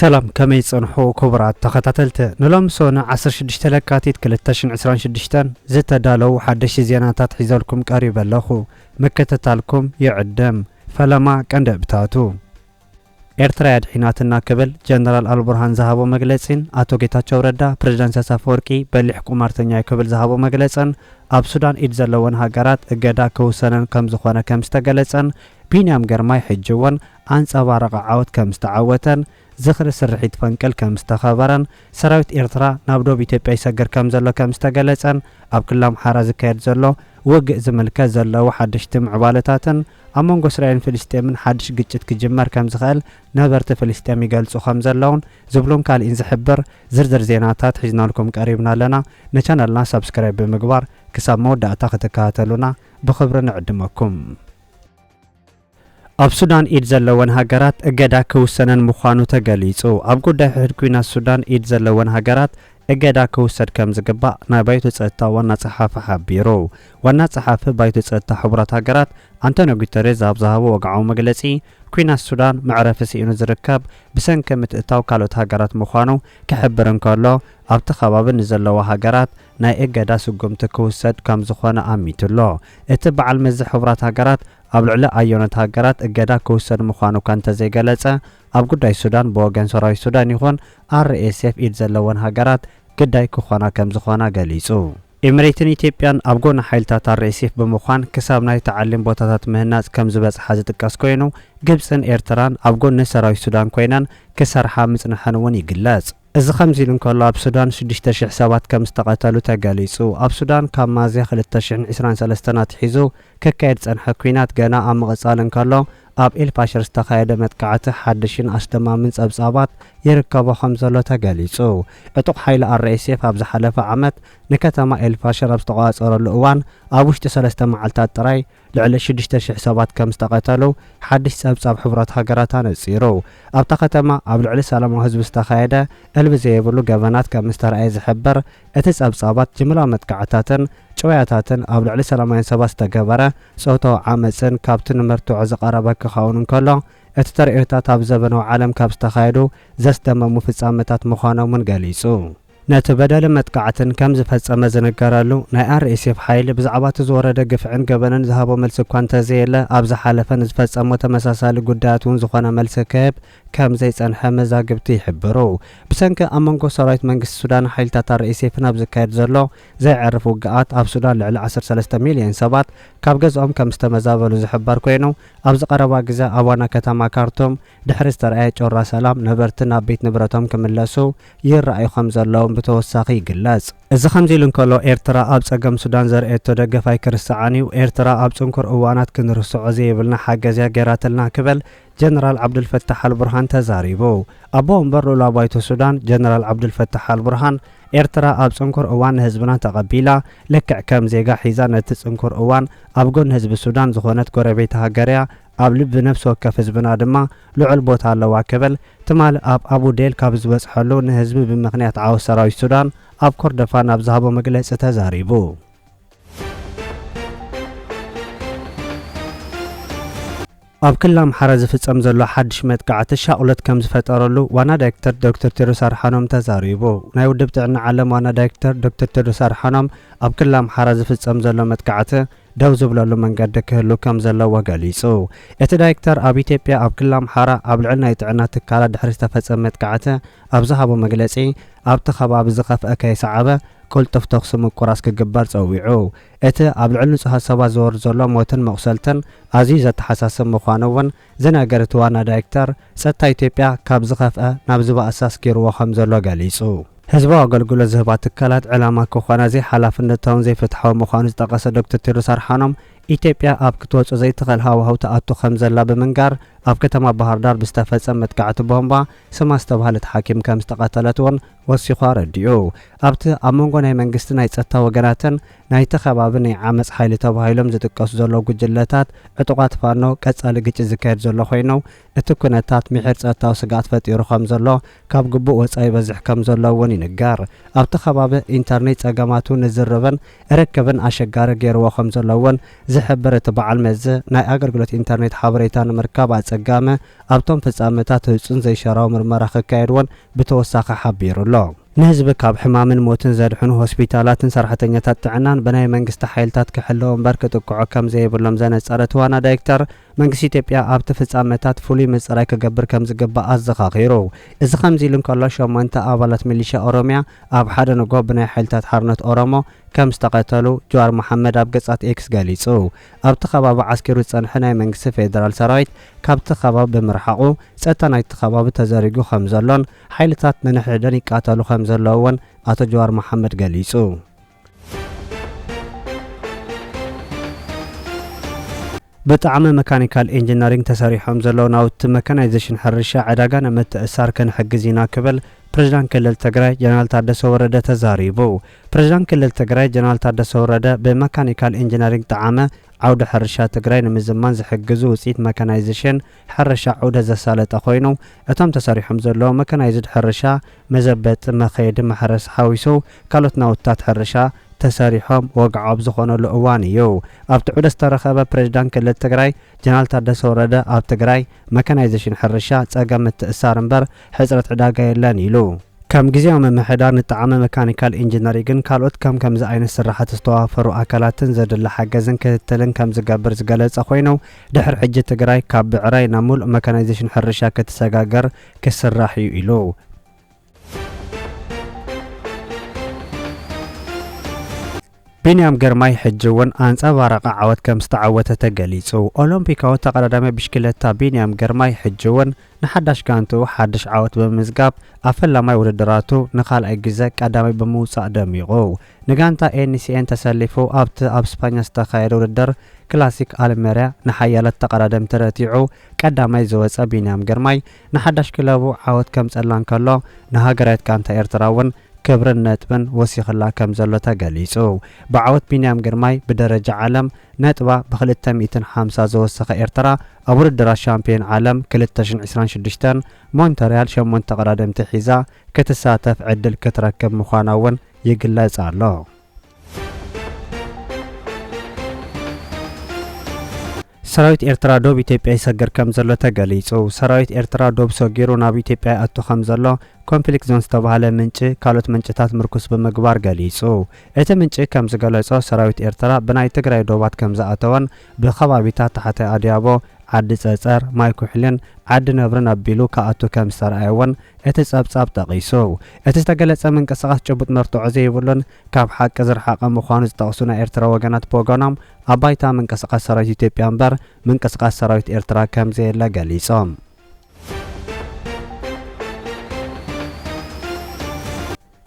سلام كمي صنحو كبرات تخطاتلت نلوم سونا 16 لكاتيت 2026 زتا دالو حدش زياناتات حيزالكم قريب لخو مكتتالكم يعدم فلما كندبتاتو ኤርትራ ያድሒናትና ክብል ጀነራል አልቡርሃን ዝሃቦ መግለጽን አቶ ጌታቸው ረዳ ፕሬዝዳንት ሳፋወርቂ በሊሕ ቁማርተኛ ክብል ዝሃቦ መግለጽን ኣብ ሱዳን ኢድ ዘለወን ሃገራት እገዳ ከውሰነን ከም ዝኾነ ከም ዝተገለጸን ቢንያም ገርማይ ሕጅውን አንጸባረቀ ዓወት ከም ዝተዓወተን ዝኽሪ ስርሒት ፈንቅል ከም ዝተኸበረን ሰራዊት ኤርትራ ናብ ደቡብ ኢትዮጵያ ይሰግር ከም ዘሎ ከም ዝተገለጸን ኣብ ክልል ኣምሓራ ዝካየድ ዘሎ ውግእ ዝምልከት ዘለዎ ሓድሽቲ ምዕባለታትን ኣብ መንጎ እስራኤልን ፍልስጤምን ሓድሽ ግጭት ክጅመር ከም ዝኽእል ነበርቲ ፍልስጤም ይገልጹ ከም ዘለውን ዝብሉን ካልእን ዝሕብር ዝርዝር ዜናታት ሒዝናልኩም ቀሪብና ኣለና። ነቻናልና ሰብስክራይብ ብምግባር ክሳብ መወዳእታ ክትከታተሉና ብኽብሪ ንዕድመኩም። ኣብ ሱዳን ኢድ ዘለወን ሃገራት እገዳ ክውሰነን ምዃኑ ተገሊጹ። ኣብ ጉዳይ ሕድ ኩናት ሱዳን ኢድ ዘለወን ሃገራት እገዳ ክውሰድ ከም ዝግባእ ናይ ባይቶ ጸጥታ ዋና ጸሓፊ ሓቢሩ። ዋና ጸሓፊ ባይቶ ጸጥታ ሕቡራት ሃገራት አንቶኒዮ ጉተሬዝ ኣብ ዝሃቦ ወግዓዊ መግለጺ ኩናት ሱዳን መዕረፊ ሲኢኑ ዝርከብ ብሰንኪ ምትእታው ካልኦት ሃገራት ምዃኑ ክሕብር እንከሎ ኣብቲ ከባቢ ንዘለዋ ሃገራት ናይ እገዳ ስጉምቲ ክውሰድ ከም ዝኾነ ኣሚቱሎ። እቲ በዓል መዝሕ ሕቡራት ሃገራት ኣብ ልዕሊ ኣየኖት ሃገራት እገዳ ክውሰድ ምዃኑ ካንተ ዘይገለጸ ኣብ ጉዳይ ሱዳን ብወገን ሰራዊት ሱዳን ይኹን RSF ኢድ ዘለወን ሃገራት ግዳይ ክኾና ከም ዝኾና ገሊጹ። ኤምሬትን ኢትዮጵያን ኣብ ጎኒ ሓይልታት RSF ብምዃን ክሳብ ናይ ተዓሊም ቦታታት ምህናጽ ከም ዝበጽሓ ዝጥቀስ ኮይኑ ግብፅን ኤርትራን ኣብ ጎኒ ሰራዊት ሱዳን ኮይነን ክሰርሓ ምጽንሐን እውን ይግለጽ። እዚ ከምዚ ኢሉ እንከሎ ኣብ ሱዳን 6000 ሰባት ከም ዝተቐተሉ ተገሊጹ። ኣብ ሱዳን ካብ ሚያዝያ 2023 ኣትሒዙ ክካየድ ጸንሐ ኩናት ገና ኣብ ምቕጻል እንከሎ ኣብ ኤልፋሽር ዝተኻየደ መጥቃዕቲ ሓድሽን ኣስደማምን ጸብጻባት ይርከቦ ከም ዘሎ ተገሊጹ። ዕጡቕ ሓይሊ RSF ኣብ ዝሓለፈ ዓመት ንከተማ ኤልፋሽር ኣብ ዝተቆጻጸረሉ እዋን ኣብ ውሽጢ 3 መዓልታት ጥራይ ልዕሊ 6000 ሰባት ከም ዝተቐተሉ ሓድሽ ጸብጻብ ሕቡራት ሃገራት ኣነጺሩ። ኣብታ ከተማ ኣብ ልዕሊ ሰላማዊ ህዝቢ ዝተኻየደ እልቢ ዘይብሉ ገበናት ከም ዝተረኣየ ዝሕብር እቲ ጸብጻባት ጅምላ መጥቃዕታትን ጨዋያታትን ኣብ ልዕሊ ሰላማውያን ሰባት ዝተገበረ ጾታዊ ዓመፅን ካብቲ ንመርትዖ ዝቐረበ ክኸውን እንከሎ እቲ ተርእዮታት ኣብ ዘበናዊ ዓለም ካብ ዝተኻየዱ ዘስደመሙ ፍጻመታት ምዃኖምን ገሊጹ። ነቲ በደል መጥቃዕትን ከም ዝፈጸመ ዝነገረሉ ናይ RSF ሓይሊ ብዛዕባ እቲ ዝወረደ ግፍዕን ገበንን ዝሃቦ መልሲ እኳ እንተዘየለ ኣብ ዝሓለፈ ንዝፈጸሞ ተመሳሳሊ ጉዳያት እውን ዝኾነ መልሲ ክህብ ከም ዘይጸንሐ መዛግብቲ ይሕብሩ። ብሰንኪ ኣብ መንጎ ሰራዊት መንግስቲ ሱዳን ሓይልታት RSF ናብ ዝካየድ ዘሎ ዘይዕርፍ ውግኣት ኣብ ሱዳን ልዕሊ 13 ሚልዮን ሰባት ካብ ገዝኦም ከም ዝተመዛበሉ ዝሕበር ኮይኑ ኣብ ዝቐረባ ግዜ ኣብ ዋና ከተማ ካርቱም ድሕሪ ዝተረኣየ ጮራ ሰላም ነበርቲ ናብ ቤት ንብረቶም ክምለሱ ይረኣዩ ከም ዘለዎም ብተወሳኺ ይግለጽ። እዚ ከምዚ ኢሉ እንከሎ ኤርትራ ኣብ ጸገም ሱዳን ዘርእየቶ ደገፋይ ክርስዓን እዩ። ኤርትራ ኣብ ጽንኩር እዋናት ክንርስዖ ዘይብልና ሓገዝያ ገይራትልና ክብል ጀነራል ዓብዱልፈታሕ አልቡርሃን ተዛሪቡ። ኣቦ ወንበር ሉላ ባይቶ ሱዳን ጀነራል ዓብዱልፈታሕ አልቡርሃን ኤርትራ ኣብ ጽንኩር እዋን ህዝብና ተቐቢላ ልክዕ ከም ዜጋ ሒዛ ነቲ ጽንኩር እዋን ኣብ ጎን ህዝቢ ሱዳን ዝኾነት ጎረቤት ሃገርያ ኣብ ልቢ ነፍሲ ወከፍ ህዝብና ድማ ልዑል ቦታ ኣለዋ ክብል ትማል ኣብ አቡዴል ካብ ዝበጽሐሉ ንህዝቢ ብምኽንያት ዓወት ሰራዊት ሱዳን ኣብ ኮርዶፋን ኣብ ዝሃቦ መግለጺ ተዛሪቡ። ኣብ ክልል ኣምሓራ ዝፍጸም ዘሎ ሓድሽ መጥቃዕቲ ሻቁለት ከም ዝፈጠረሉ ዋና ዳይሬክተር ዶክተር ቴድሮስ ኣድሓኖም ተዛሪቡ። ናይ ውድብ ጥዕና ዓለም ዋና ዳይሬክተር ዶክተር ቴድሮስ ኣድሓኖም ኣብ ክልል ኣምሓራ ዝፍጸም ዘሎ መጥቃዕቲ ደው ዝብለሉ መንገዲ ክህሉ ከም ዘለዎ ገሊጹ። እቲ ዳይሬክተር ኣብ ኢትዮጵያ ኣብ ክልል ኣምሓራ ኣብ ልዕሊ ናይ ጥዕና ትካላት ድሕሪ ዝተፈጸመ መጥቃዕቲ ኣብ ዝሃቦ መግለጺ ኣብቲ ከባቢ ዝኸፍአ ከይሰዓበ ቁልጡፍ ተኽሲ ምቁራስ ክግበር ጸዊዑ። እቲ ኣብ ልዕሊ ንጹሃት ሰባት ዝወርድ ዘሎ ሞትን መቑሰልትን ኣዝዩ ዘተሓሳስብ ምዃኑ እውን ዝነገር እቲ ዋና ዳይሬክተር ጸጥታ ኢትዮጵያ ካብ ዝኸፍአ ናብ ዝበኣሳ ኣስኪርዎ ከም ዘሎ ገሊጹ። ህዝባዊ ኣገልግሎት ዝህባ ትካላት ዕላማ ክኾና ዘይሓላፍነታውን ዘይፍትሓዊ ምዃኑ ዝጠቐሰ ዶክተር ቴድሮስ ኣድሓኖም ኢትዮጵያ ኣብ ክትወጽእ ዘይትኽእል ሃዋህው ተኣቱ ከም ዘላ ብምንጋር ኣብ ከተማ ባህር ዳር ብዝተፈጸመ መጥቃዕቲ ቦምባ ስማ ዝተባህለት ሓኪም ከም ዝተቐተለት እውን ወሲኹ ረዲኡ። ኣብቲ ኣብ መንጎ ናይ መንግስቲ ናይ ጸጥታ ወገናትን ናይቲ ከባቢ ናይ ዓመፅ ሓይሊ ተባሂሎም ዝጥቀሱ ዘለዉ ጉጅለታት ዕጡቓት ፋኖ ቀጻሊ ግጭት ዝካየድ ዘሎ ኮይኑ እቲ ኩነታት ምሕር ጸጥታዊ ስጋኣት ፈጢሩ ከም ዘሎ ካብ ግቡእ ወጻኢ በዝሕ ከም ዘሎ እውን ይንገር። ኣብቲ ከባቢ ኢንተርኔት ጸገማቱ ንዝርብን ርክብን ኣሸጋሪ ገይርዎ ከም ዘሎ እውን ዝሕብር እቲ በዓል መዚ ናይ ኣገልግሎት ኢንተርኔት ሓበሬታ ንምርካብ ኣጸጋመ ኣብቶም ፍጻመታት ህጹን ዘይሸራዊ ምርመራ ክካየድዎን ብተወሳኺ ሓቢሩ ኣሎ። ንህዝቢ ካብ ሕማምን ሞትን ዘድሕኑ ሆስፒታላትን ሰራሕተኛታት ጥዕናን ብናይ መንግስቲ ሓይልታት ክሕለዎ እምበር ክጥቅዖ ከም ዘይብሎም ዘነጸረት ዋና ዳይሬክተር መንግስቲ ኢትዮጵያ ኣብቲ ፍጻመታት ፍሉይ ምጽራይ ክገብር ከም ዝግባእ ኣዘኻኺሩ። እዚ ከምዚ ኢሉ እንከሎ 8 ኣባላት ሚሊሻ ኦሮምያ ኣብ ሓደ ንጎ ብናይ ሓይልታት ሓርነት ኦሮሞ ከም ዝተቐተሉ ጀዋር መሓመድ ኣብ ገጻት ኤክስ ገሊጹ። ኣብቲ ከባቢ ዓስኪሩ ዝጸንሐ ናይ መንግስቲ ፌደራል ሰራዊት ካብቲ ከባቢ ብምርሓቑ ጸጥታ ናይቲ ከባቢ ተዘሪጉ ከም ዘሎን ሓይልታት ንንሕድን ይቃተሉ ከም ዘለውን ኣቶ ጀዋር መሓመድ ገሊጹ። ብጣዕሚ መካኒካል ኢንጂነሪንግ ተሰሪሖም ዘለዉ ናውቲ መካናይዜሽን ሕርሻ ዕዳጋ ንምትእሳር ክንሕግዝ ኢና ክብል ፕሬዝዳንት ክልል ትግራይ ጀነራል ታደሰ ወረደ ተዛሪቡ። ፕሬዝዳንት ክልል ትግራይ ጀነራል ታደሰ ወረደ ብመካኒካል ኢንጂነሪንግ ጣዕመ ዓውደ ሕርሻ ትግራይ ንምዝማን ዝሕግዙ ውፅኢት መካናይዜሽን ሕርሻ ዓውደ ዘሳለጠ ኮይኑ እቶም ተሰሪሖም ዘለዉ መካናይዝድ ሕርሻ መዘበጢ መኸየዲ ማሕረስ ሓዊሱ ካልኦት ናውትታት ሕርሻ ተሰሪሖም ወግዓብ ዝኾነሉ እዋን እዩ። ኣብቲ ዑደ ዝተረኸበ ፕሬዝዳንት ክልል ትግራይ ጀነራል ታደሰ ወረደ ኣብ ትግራይ መካናይዜሽን ሕርሻ ጸገም ምትእሳር እምበር ሕፅረት ዕዳጋ የለን ኢሉ። ከም ጊዜያዊ ምምሕዳር ንጣዕመ መካኒካል ኢንጂነሪንግን ካልኦት ከምዚ ዓይነት ስራሕቲ ዝተዋፈሩ ኣካላትን ዘድሊ ሓገዝን ክትትልን ከም ዝገብር ዝገለጸ ኮይኑ ድሕሪ ሕጂ ትግራይ ካብ ብዕራይ ናብ ሙሉእ መካናይዜሽን ሕርሻ ክትሰጋገር ክስራሕ እዩ ኢሉ። ቢንያም ግርማይ ሕጂ እውን ኣንጸባረቐ ዓወት ከም ዝተዓወተ ተገሊጹ። ኦሎምፒካዊ ተቐዳዳሚ ብሽክሌታ ቢንያም ግርማይ ሕጂ እውን ንሓዳሽ ጋንቱ ሓድሽ ዓወት ብምዝጋብ ኣብ ፈላማይ ውድድራቱ ንኻልኣይ ግዜ ቀዳማይ ብምውጻእ ደሚቑ። ንጋንታ ኤንሲኤን ተሰሊፉ ኣብቲ ኣብ ስፓኛ ዝተኻየደ ውድድር ክላሲክ ኣልሜርያ ንሓያለት ተቐዳደምቲ ረቲዑ ቀዳማይ ዝወፀ ቢንያም ግርማይ ንሓዳሽ ክለቡ ዓወት ከም ጸላን ከሎ ንሃገራዊት ጋንታ ኤርትራ እውን ክብርን ነጥብን ወሲኽላ ከም ዘሎ ተገሊጹ። ብዓወት ቢንያም ግርማይ ብደረጃ ዓለም ነጥባ ብ250 ዘወሰኸ ኤርትራ ኣብ ውድድራት ሻምፒዮን ዓለም 2026 ሞንትሪያል 8 ተቐዳደምቲ ሒዛ ክትሳተፍ ዕድል ክትረክብ ምዃና እውን ይግለጽ ኣሎ። ሰራዊት ኤርትራ ዶብ ኢትዮጵያ ይሰግር ከም ዘሎ ተገሊጹ። ሰራዊት ኤርትራ ዶብ ሰጊሩ ናብ ኢትዮጵያ ኣቱ ከም ዘሎ ኮንፍሊክት ዞን ዝተባሃለ ምንጪ ካልኦት ምንጭታት ምርኩስ ብምግባር ገሊጹ። እቲ ምንጪ ከም ዝገለጾ ሰራዊት ኤርትራ ብናይ ትግራይ ዶባት ከም ዝኣተወን ብኸባቢታት ታሕታይ ኣድያቦ ዓዲ ጸጸር ማይ ኩሕልን ዓዲ ነብርን ኣቢሉ ከኣቱ ከም ዝተረኣየውን እቲ ጸብጻብ ጠቒሱ። እቲ ዝተገለጸ ምንቅስቓስ ጭቡጥ መርትዖ ዘይብሉን ካብ ሓቂ ዝረሓቐ ምዃኑ ዝጠቕሱ ናይ ኤርትራ ወገናት ብወገኖም ኣብ ባይታ ምንቅስቓስ ሰራዊት ኢትዮጵያ እምበር ምንቅስቓስ ሰራዊት ኤርትራ ከም ዘየለ ገሊጾም።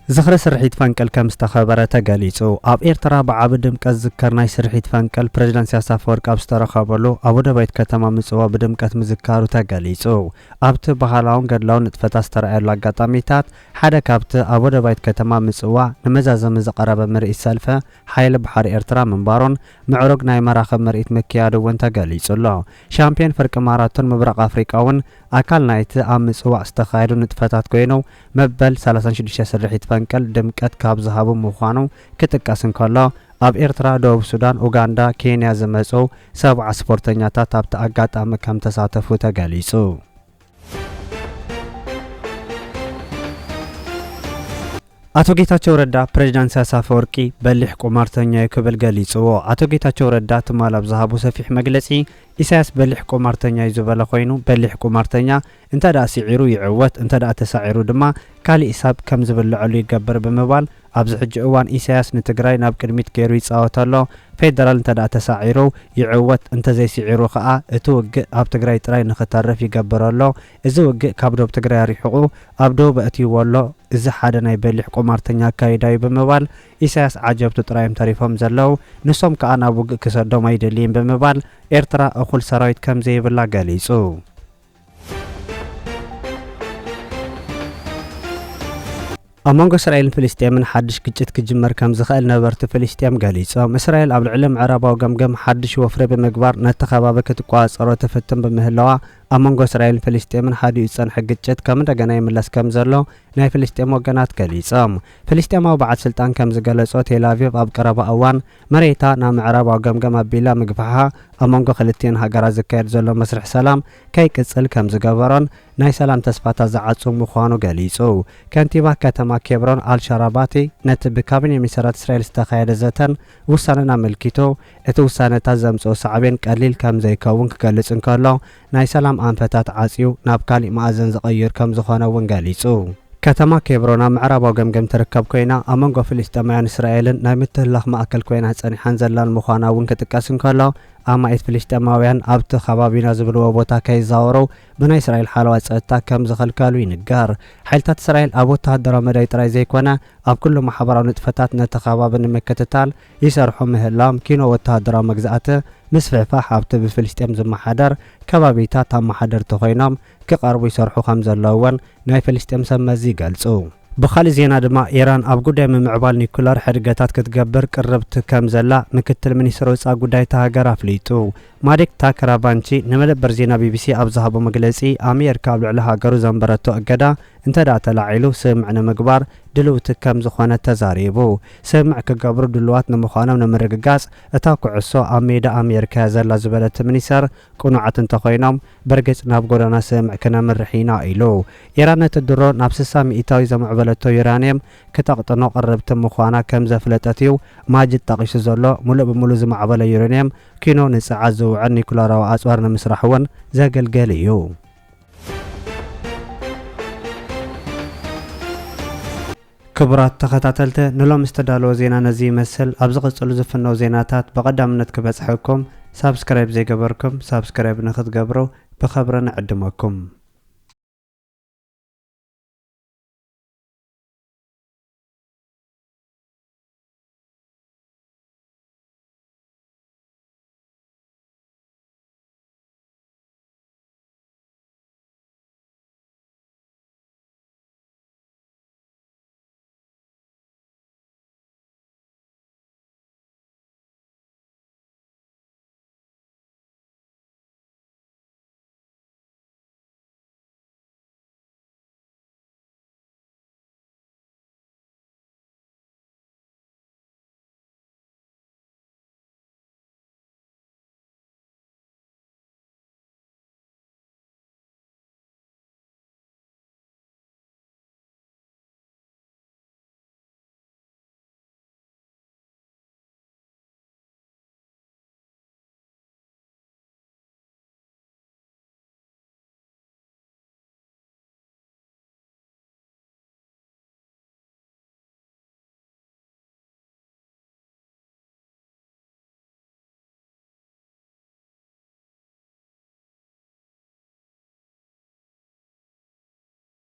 ዝኽሪ ስርሒት ፈንቅል ከም ዝተኸበረ ተገሊጹ። ኣብ ኤርትራ ብዓቢ ድምቀት ዝዝከር ናይ ስርሒት ፈንቅል ፕሬዝዳንት ኢሳያስ ኣፈወርቂ ኣብ ዝተረኸበሉ ኣብ ወደባይት ከተማ ምጽዋ ብድምቀት ምዝካሩ ተገሊጹ። ኣብቲ ባህላውን ገድላውን ንጥፈታት ዝተረኣየሉ ኣጋጣሚታት ሓደ ካብቲ ኣብ ወደባይት ከተማ ምጽዋ ንመዛዘሚ ዝቐረበ ምርኢት ሰልፊ ሓይሊ ባሕሪ ኤርትራ ምንባሩን ምዕሩግ ናይ መራኸብ ምርኢት ምክያዱ እውን ተገሊጹ ኣሎ። ሻምፒዮን ፍርቂ ማራቶን ምብራቕ ኣፍሪቃ እውን ኣካል ናይቲ ኣብ ምጽዋዕ ዝተኻየዱ ንጥፈታት ኮይኑ መበል 36 ስርሒት ፈንቅል ድምቀት ካብ ዝሃቡ ምዃኑ ክጥቀስ እንከሎ ኣብ ኤርትራ፣ ደቡብ ሱዳን፣ ኡጋንዳ፣ ኬንያ ዝመጹ 70 ስፖርተኛታት ኣብቲ ኣጋጣሚ ከም ተሳተፉ ተገሊጹ። አቶ ጌታቸው ረዳ ፕሬዝዳንት ኢሳያስ አፈወርቂ በሊሕ ቁማርተኛ ክብል ገሊጽዎ። አቶ ጌታቸው ረዳ ትማል ኣብ ዝሃቡ ሰፊሕ መግለጺ ኢሳያስ በሊሕ ቁማርተኛ እዩ ዝበለ ኮይኑ በሊሕ ቁማርተኛ እንተዳ ሲዒሩ ይዕወት እንተዳ ተሳዒሩ ድማ ካልእ ሂሳብ ከም ዝብልዐሉ ይገበር ብምባል ኣብዚ ሕጂ እዋን ኢሳያስ ንትግራይ ናብ ቅድሚት ገይሩ ይጻወተሎ ፌደራል እንተዳ ተሳዒሩ ይዕወት እንተዘይሲዒሩ ከዓ እቲ ውግእ ኣብ ትግራይ ጥራይ ንኽተርፍ ይገበረሎ እዚ ውግእ ካብ ዶብ ትግራይ ሪሕቑ ኣብ ዶብ ኣእትይዎሎ እዚ ሓደ ናይ በሊሕ ቁማርተኛ ኣካይዳዩ ብምባል ኢሳያስ ዓጀብቱ ጥራይም ተሪፎም ዘለው ንሶም ከዓ ናብ ውግእ ክሰዶም ኣይደልይን ብምባል ኤርትራ እኹል ሰራዊት ከም ዘይብላ ገሊጹ። ኣብ መንጎ እስራኤልን ፍልስጤምን ሓድሽ ግጭት ክጅመር ከም ዝኽእል ነበርቲ ፍልስጤም ገሊጾም። እስራኤል ኣብ ልዕሊ ምዕራባዊ ገምገም ሓድሽ ወፍሪ ብምግባር ነቲ ከባቢ ክትቋፀሮ ትፍትን ብምህላዋ أمونغو إسرائيل فلسطين حادي يصنح ግጭት ከም እንደገና ይምለስ ከም ዘሎ ናይ ፍልስጤም ወገናት ገሊጾም ፍልስጤማዊ በዓል ስልጣን ከም ዝገለጾ ቴል አቪቭ ኣብ ቀረባ እዋን መሬታ ናብ ምዕራብ ገምገም ኣቢላ ምግፋሓ ኣመንጎ ክልቲአን ሃገራት ዝካየድ ዘሎ መስርሕ ሰላም ከይቅጽል ከም ዝገበሮን ናይ ሰላም ተስፋታት ዝዓጽሙ ምዃኑ ገሊጹ ከንቲባ ከተማ ኬብሮን አልሻራባቲ ነቲ ብካቢኔ ሚኒስትራት እስራኤል ዝተኻየደ ዘተን ውሳነን ኣመልኪቶ እቲ ውሳነታት ዘምጽኦ ሳዕቤን ቀሊል ከም ዘይከውን ክገልጽ እንከሎ ናይ ሰላም ኣንፈታት ዓጽዩ ናብ ካሊእ ማእዘን ዝቕይር ከም ዝኾነ እውን ገሊጹ ከተማ ኬብሮን ምዕራባዊ ገምገም ትርከብ ኮይና ኣመንጎ ፍልስጤማውያን እስራኤልን ናይ ምትህልላኽ ማእከል ኮይና ጸኒሓን ዘላን ምዃና እውን ክጥቀስ እንከሎ ኣማኢት ፍልስጤማውያን ኣብቲ ከባቢና ዝብልዎ ቦታ ከይዛወሩ ብናይ እስራኤል ሓለዋ ጸጥታ ከም ዝኸልከሉ ይንገር ሓይልታት እስራኤል ኣብ ወተሃደራዊ መዳይ ጥራይ ዘይኮነ ኣብ ኩሉ ማሕበራዊ ንጥፈታት ነቲ ከባቢ ንምክትታል ይሰርሑ ምህላም ኪኖ ወተሃደራዊ መግዛእቲ ምስ ፍዕፋሕ ኣብቲ ብፍልስጤም ዝመሓደር ከባቢታት ኣመሓደርቲ ኮይኖም ክቐርቡ ይሰርሑ ከም ዘለውን ናይ ፍልስጤም ሰብ መዚ ይገልጹ بخالي زينا دما إيران أب قداي من معبال نيكولار حرقاتات كتقبر قربت كم زلا مكتل منيستر وصا قداي تهاجر فليتو مارك تاكرابانشي نمدبر زينا بي بي سي أبزها بمجلسي أمريكا على هاجر زنبرتو أجدا انت دات لعيلو سمعنا مقبار دلوت كم زخانة تزاريبو سمع كقبر دلوات نمخانة ونمرقاس اتاكو عصو أميدا أمريكا زلا زبالة منيسر كونو عتن تخينام برقس نابقورانا سمع كنا مرحينا إلو إيران تدرو نفس سامي إيتاوي زمع بلتو يورانيوم كتاقتنو قربت مخانا كم زفلتاتيو ماجد تاقيش زولو ملو بملو زمع بلا يورانيوم كينو نسعزو عن نيكولارا وأسوارنا مسرحوان زاقل قاليو كبرات تخطاتلت نلوم استدالو زينا نزي مسل أبزغز زفنو زيناتات بقدامنت كبسحكم سابسكرايب زي قبركم سابسكرايب نخد قبرو بخبرنا عدمكم